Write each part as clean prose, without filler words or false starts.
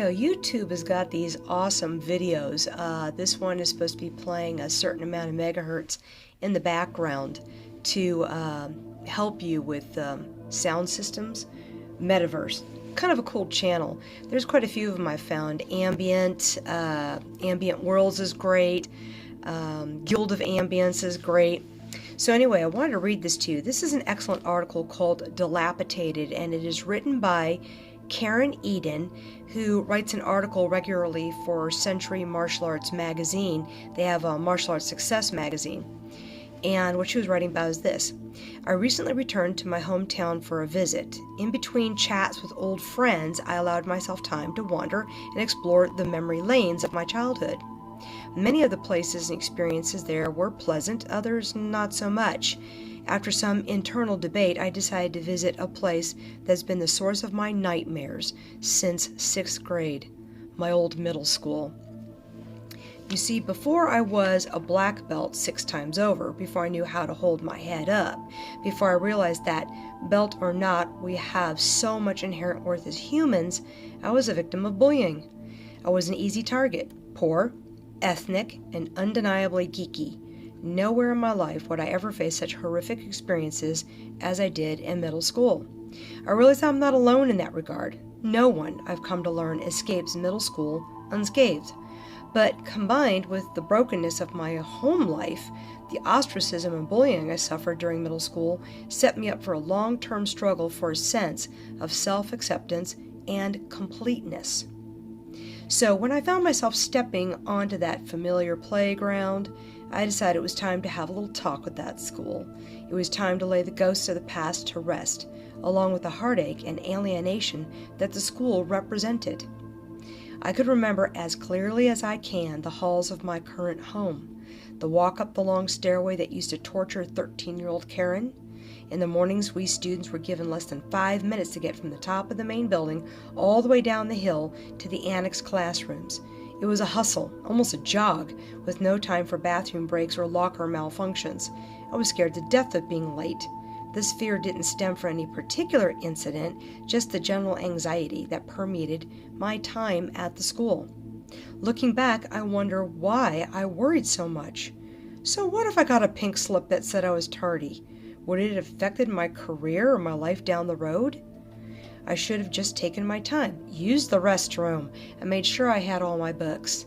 YouTube has got these awesome videos. This one is supposed to be playing a certain amount of megahertz in the background to help you with sound systems. Metaverse. Kind of a cool channel. There's quite a few of them I found. Ambient Worlds is great. Guild of Ambience is great. So anyway, I wanted to read this to you. This is an excellent article called Dilapidated, and it is written by Karen Eden, who writes an article regularly for Century Martial Arts Magazine. They have a Martial Arts Success magazine. And what she was writing about is this. I recently returned to my hometown for a visit. In between chats with old friends, I allowed myself time to wander and explore the memory lanes of my childhood. Many of the places and experiences there were pleasant, others not so much. After some internal debate, I decided to visit a place that's been the source of my nightmares since 6th grade, my old middle school. You see, before I was a black belt 6 times over, before I knew how to hold my head up, before I realized that, belt or not, we have so much inherent worth as humans, I was a victim of bullying. I was an easy target, poor, ethnic, and undeniably geeky. Nowhere in my life would I ever face such horrific experiences as I did in middle school. I realize I'm not alone in that regard. No one, I've come to learn, escapes middle school unscathed. But combined with the brokenness of my home life, the ostracism and bullying I suffered during middle school set me up for a long-term struggle for a sense of self-acceptance and completeness. So when I found myself stepping onto that familiar playground, I decided it was time to have a little talk with that school. It was time to lay the ghosts of the past to rest, along with the heartache and alienation that the school represented. I could remember as clearly as I can the halls of my current home, the walk up the long stairway that used to torture 13-year-old Karen. In the mornings, we students were given less than 5 minutes to get from the top of the main building all the way down the hill to the annex classrooms. It was a hustle, almost a jog, with no time for bathroom breaks or locker malfunctions. I was scared to death of being late. This fear didn't stem from any particular incident, just the general anxiety that permeated my time at the school. Looking back, I wonder why I worried so much. So what if I got a pink slip that said I was tardy? Would it have affected my career or my life down the road? I should have just taken my time, used the restroom, and made sure I had all my books.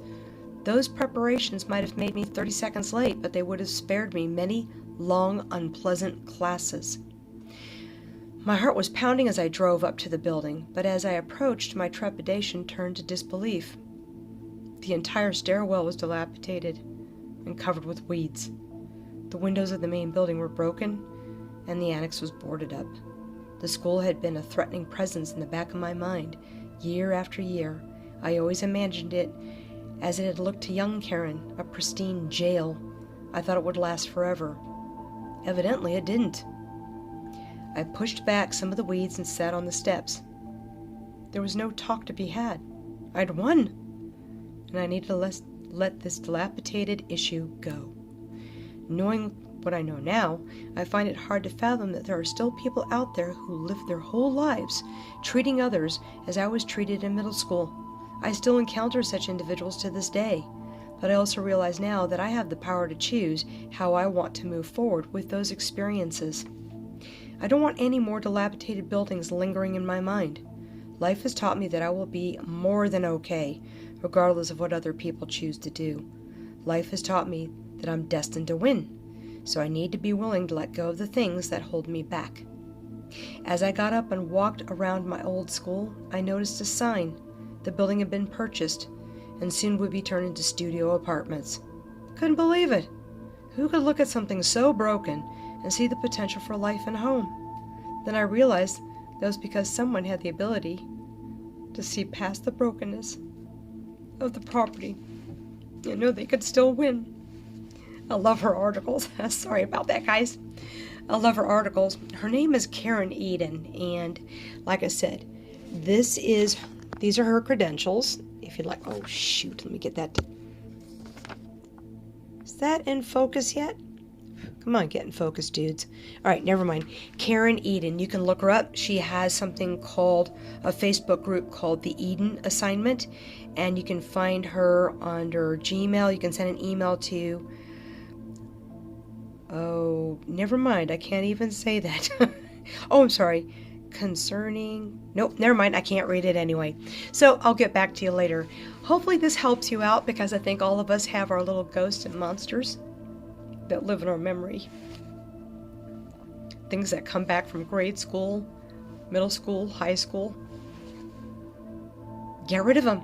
Those preparations might have made me 30 seconds late, but they would have spared me many long, unpleasant classes. My heart was pounding as I drove up to the building, but as I approached, my trepidation turned to disbelief. The entire stairwell was dilapidated and covered with weeds. The windows of the main building were broken, and the annex was boarded up. The school had been a threatening presence in the back of my mind. Year after year, I always imagined it as it had looked to young Karen, a pristine jail. I thought it would last forever. Evidently, it didn't. I pushed back some of the weeds and sat on the steps. There was no talk to be had. I'd won, and I needed to let this dilapidated issue go. Knowing what I know now, I find it hard to fathom that there are still people out there who live their whole lives treating others as I was treated in middle school. I still encounter such individuals to this day, but I also realize now that I have the power to choose how I want to move forward with those experiences. I don't want any more dilapidated buildings lingering in my mind. Life has taught me that I will be more than okay, regardless of what other people choose to do. Life has taught me that I'm destined to win, so I need to be willing to let go of the things that hold me back. As I got up and walked around my old school, I noticed a sign. The building had been purchased and soon would be turned into studio apartments. Couldn't believe it. Who could look at something so broken and see the potential for life and home? Then I realized that was because someone had the ability to see past the brokenness of the property and know they could still win. I love her articles. Sorry about that, guys. I love her articles. Her name is Karen Eden, and like I said, these are her credentials. If you'd like, oh shoot, let me get that. Is that in focus yet? Come on, get in focus, dudes. All right, never mind. Karen Eden, you can look her up. She has something called a Facebook group called the Eden Assignment, and you can find her under Gmail. You can send an email to, oh, never mind. I can't even say that. Oh, I'm sorry. Nope, never mind. I can't read it anyway. So I'll get back to you later. Hopefully this helps you out, because I think all of us have our little ghosts and monsters that live in our memory. Things that come back from grade school, middle school, high school. Get rid of them.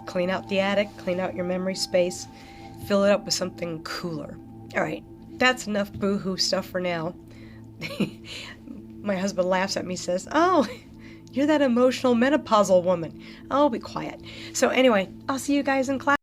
Clean out the attic, clean out your memory space, fill it up with something cooler. All right, that's enough boo-hoo stuff for now. My husband laughs at me, says, "Oh, you're that emotional menopausal woman." I'll be quiet. So anyway, I'll see you guys in class.